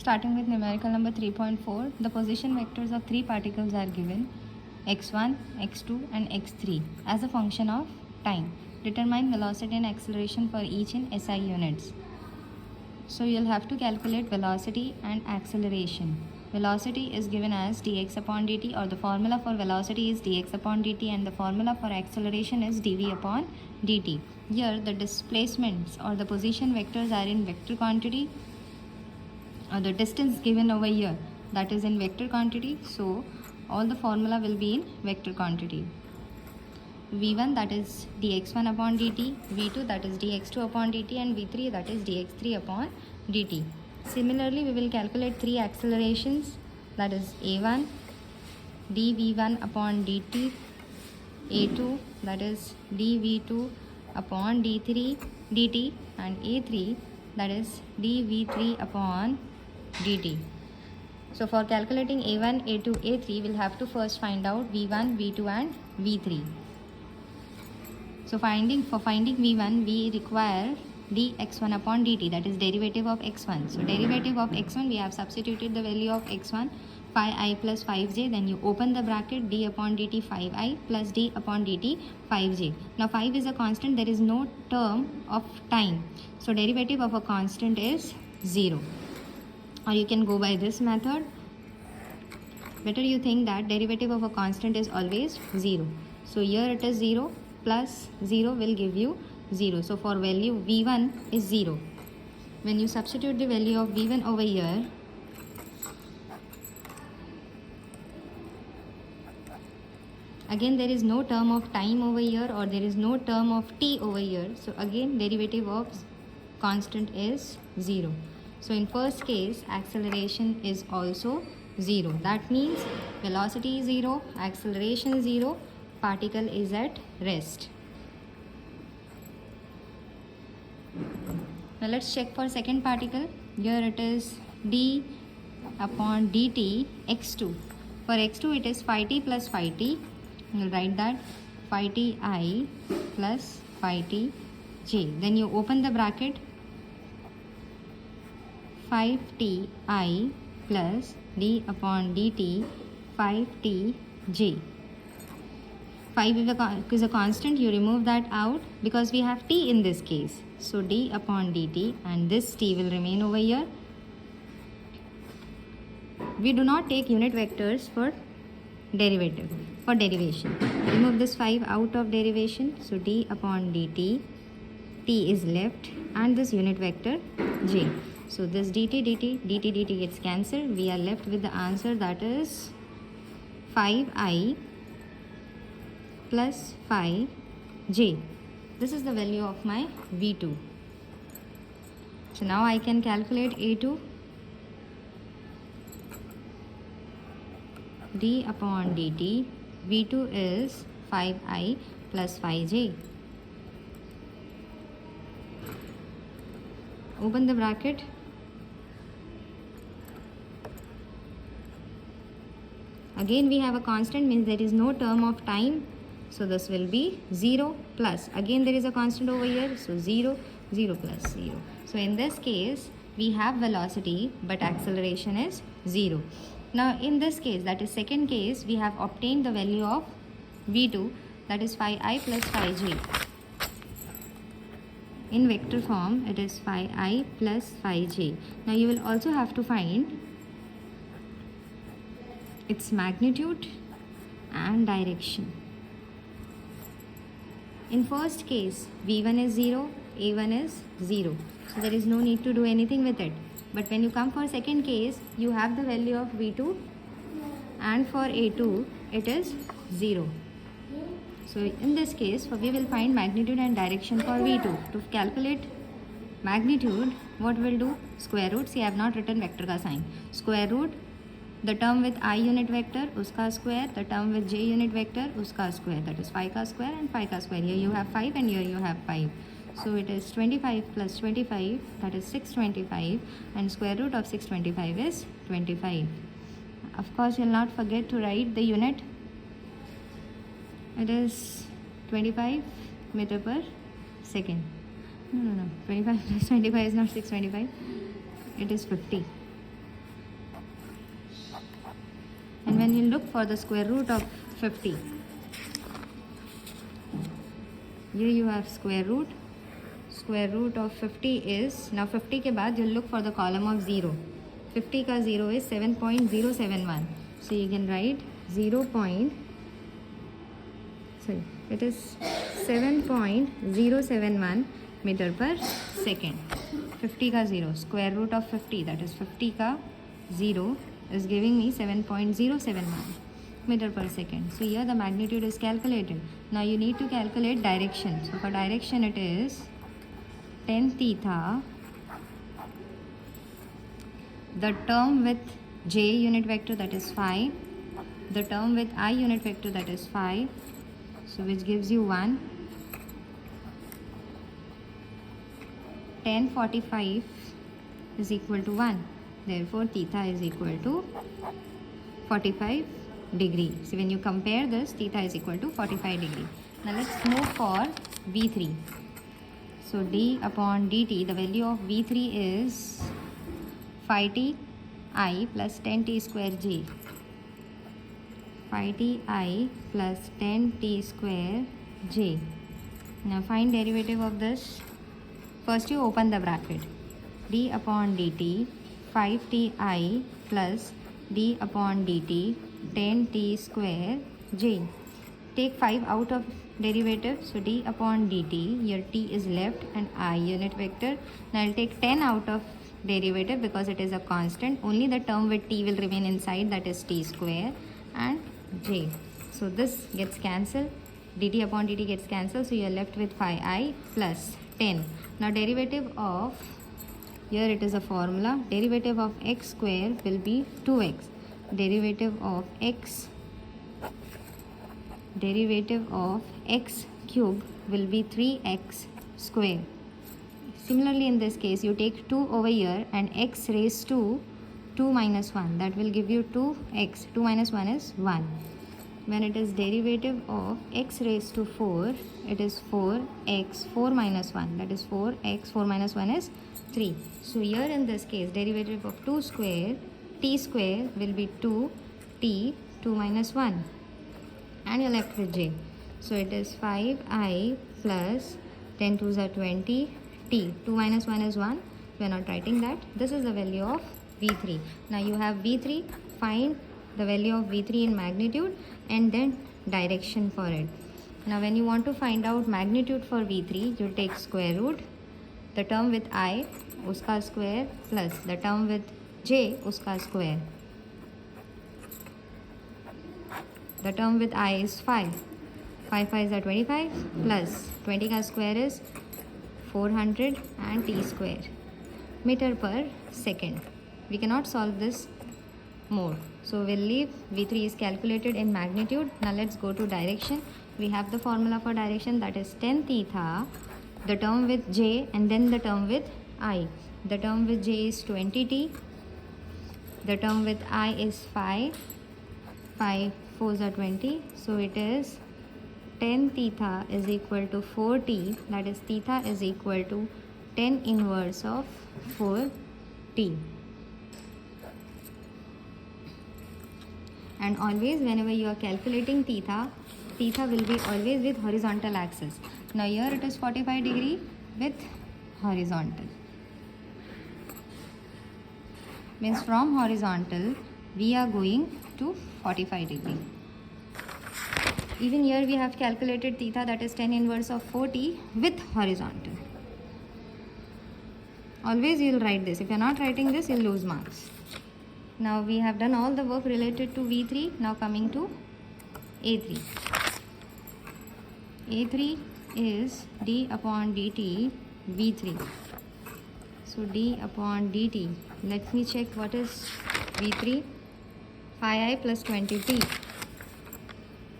Starting with numerical number 3.4, the position vectors of three particles are given, x1, x2 and x3 as a function of time. Determine velocity and acceleration for each in SI units. So you'll have to calculate velocity and acceleration. Velocity is given as dx upon dt, or the formula for velocity is dx upon dt, and the formula for acceleration is dv upon dt. Here the displacements or the position vectors are in vector quantity, or the distance given over here, that is in vector quantity. So all the formula will be in vector quantity. v1 that is dx1 upon dt, v2 that is dx2 upon dt, and v3 that is dx3 upon dt. Similarly, we will calculate three accelerations, that is a1 dv1 upon dt, a2 that is dv2 upon dt, and a3 that is dv3 upon dt. So for calculating a1, a2, a3, we'll have to first find out v1, v2 and v3. So for finding v1, we require dx1 upon dt, that is derivative of x1. So derivative of x1, we have substituted the value of x1 5i plus 5j, then you open the bracket, d upon dt 5i plus d upon dt 5j. Now 5 is a constant, there is no term of time, so derivative of a constant is 0. Or you can go by this method. Better you think that derivative of a constant is always 0. So here it is 0 plus 0 will give you 0. So for value v1 is 0. When you substitute the value of v1 over here, again there is no term of time over here, or there is no term of t over here. So again derivative of constant is 0. So in first case, acceleration is also 0. That means velocity is 0, acceleration is 0, particle is at rest. Now let's check for second particle. Here it is d upon dt x2. For x2 it is phi t plus phi t. We'll write that phi t I plus phi t j. Then you open the bracket, 5t I plus d upon dt 5t j. 5 is a constant, you remove that out because we have t in this case. So d upon dt, and this t will remain over here. We do not take unit vectors for derivation. Remove this 5 out of derivation. So d upon dt, t is left, and this unit vector j. So this dt gets cancelled. We are left with the answer, that is 5i plus 5j. This is the value of my v2. So now I can calculate a2, d upon dt, v2 is 5i plus 5j. Open the bracket, again we have a constant, means there is no term of time, so this will be 0 plus, again there is a constant over here, so 0, 0 plus 0. So in this case we have velocity but acceleration is 0. Now in this case, that is second case, we have obtained the value of v2, that is 5i plus 5j. In vector form it is 5i plus 5j. Now you will also have to find its magnitude and direction. In first case, v1 is 0, a1 is 0. So there is no need to do anything with it. But when you come for second case, you have the value of v2, and for a2 it is 0. So in this case, we will find magnitude and direction for v2. To calculate magnitude, what we'll do? Square root. See, I have not written vector ka sign. Square root, the term with I unit vector, uska square, the term with j unit vector, uska square, that is 5 ka square and 5 ka square. Here you have 5 and here you have 5. So it is 25 plus 25, that is 625, and square root of 625 is 25. Of course, you'll not forget to write the unit. It is 25 meter per second. No. 25 plus 25 is not 625. It is 50. And when you look for the square root of 50, here you have square root. Square root of 50 is, now 50 के बाद you'll look for the column of 0. 50 का 0 is 7.071. So you can write 7.071 meter per second. 50 का 0, square root of 50, that is 50 का 0 is giving me 7.071 meter per second. So here the magnitude is calculated. Now you need to calculate direction. So for direction it is tan theta, the term with j unit vector, that is 5, the term with I unit vector, that is 5, so which gives you 1. Tan 45 is equal to 1. Therefore theta is equal to 45 degree. So when you compare this, theta is equal to 45 degree. Now let's move for V3. So d upon dt, the value of V3 is 5t I plus 10t square j. 5t I plus 10t square j. Now find derivative of this. First you open the bracket. D upon dt 5t I plus d upon dt 10t square j. Take 5 out of derivative, so d upon dt, here t is left and I unit vector. Now I'll take 10 out of derivative because it is a constant. Only the term with t will remain inside, that is t square and j. So this gets cancelled, dt upon dt gets cancelled, so you are left with 5i plus 10. Now derivative of, here it is a formula, derivative of x square will be 2x. Derivative of x cube will be 3x square. Similarly in this case you take 2 over here and x raised to 2 minus 1, that will give you 2x. 2 minus 1 is 1. When it is derivative of x raised to 4, it is 4x 4 minus 1, that is 4x 4 minus 1 is 3. So here in this case derivative of 2 square, t square will be 2t 2 minus 1 and you're left with j. So it is 5i plus 10 2s are 20 t. 2 minus 1 is 1. We are not writing that. This is the value of V3. Now you have V3. Find the value of V3 in magnitude and then direction for it. Now when you want to find out magnitude for V3, you take square root. The term with I, uska square, plus the term with j, uska square. The term with I is 5. 5 5s are 25 plus 20 ka square is 400 and t square meter per second. We cannot solve this more. So we'll leave. V3 is calculated in magnitude. Now let's go to direction. We have the formula for direction, that is tan theta, the term with j and then the term with I. The term with j is 20t. The term with I is 5. 5 4s are 20. So it is tan theta is equal to 4t, that is theta is equal to tan inverse of 4t. And always whenever you are calculating theta, theta will be always with horizontal axis. Now here it is 45 degree with horizontal. Means from horizontal we are going to 45 degree. Even here we have calculated theta, that is tan inverse of 4t with horizontal. Always you will write this. If you are not writing this, you will lose marks. Now we have done all the work related to V3. Now coming to A3. A3 is d upon dt V3. So d upon dt. Let me check what is V3. 5i plus 20t.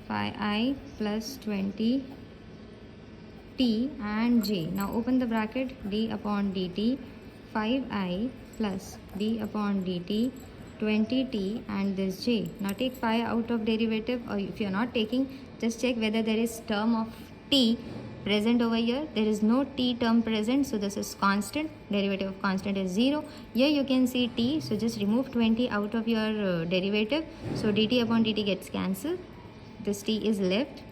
5i plus 20t and j. Now open the bracket, d upon dt 5i plus d upon dt 20t and this j. Now take 5 out of derivative, or if you are not taking, just check whether there is term of t present over here. There is no t term present, so this is constant. Derivative of constant is 0. Here you can see t, so just remove 20 out of your derivative. So dt upon dt gets cancelled. This t is left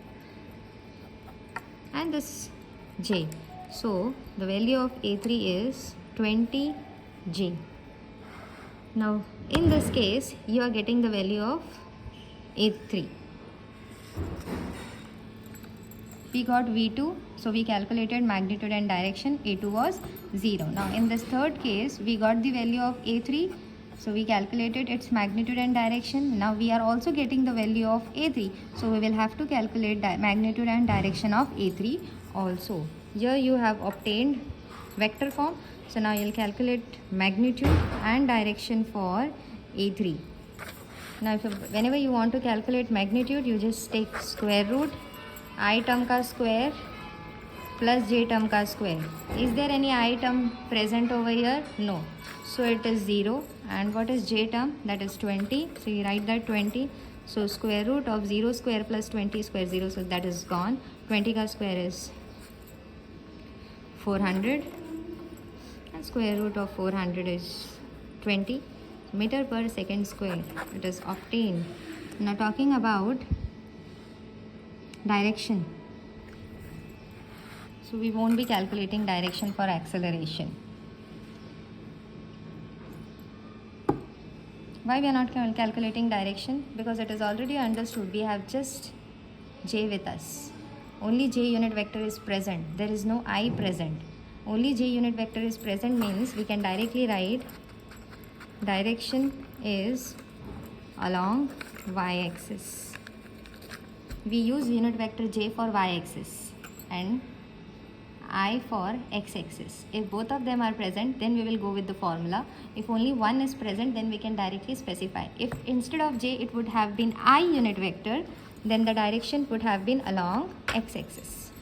and this j. So the value of a3 is 20j. Now in this case you are getting the value of a3. We got V2, so we calculated magnitude and direction. A2 was 0. Now in this third case we got the value of A3, so we calculated its magnitude and direction. Now we are also getting the value of A3, so we will have to calculate magnitude and direction of A3 also. Here you have obtained vector form, so now you will calculate magnitude and direction for A3. Now whenever you want to calculate magnitude, you just take square root I term का square plus j term का square. Is there any I term present over here? No. So it is 0. And what is j term? That is 20. So you write that 20. So square root of 0 square plus 20 square 0. So that is gone. 20 का square is 400. And square root of 400 is 20 meter per second square. It is obtained. Now talking about direction. So we won't be calculating direction for acceleration. Why we are not calculating direction? Because it is already understood. We have just j with us. Only j unit vector is present. There is no I present. Only j unit vector is present means we can directly write direction is along y-axis. We use unit vector j for y-axis and I for x-axis. If both of them are present, then we will go with the formula. If only one is present, then we can directly specify. If instead of j it would have been I unit vector, then the direction would have been along x-axis.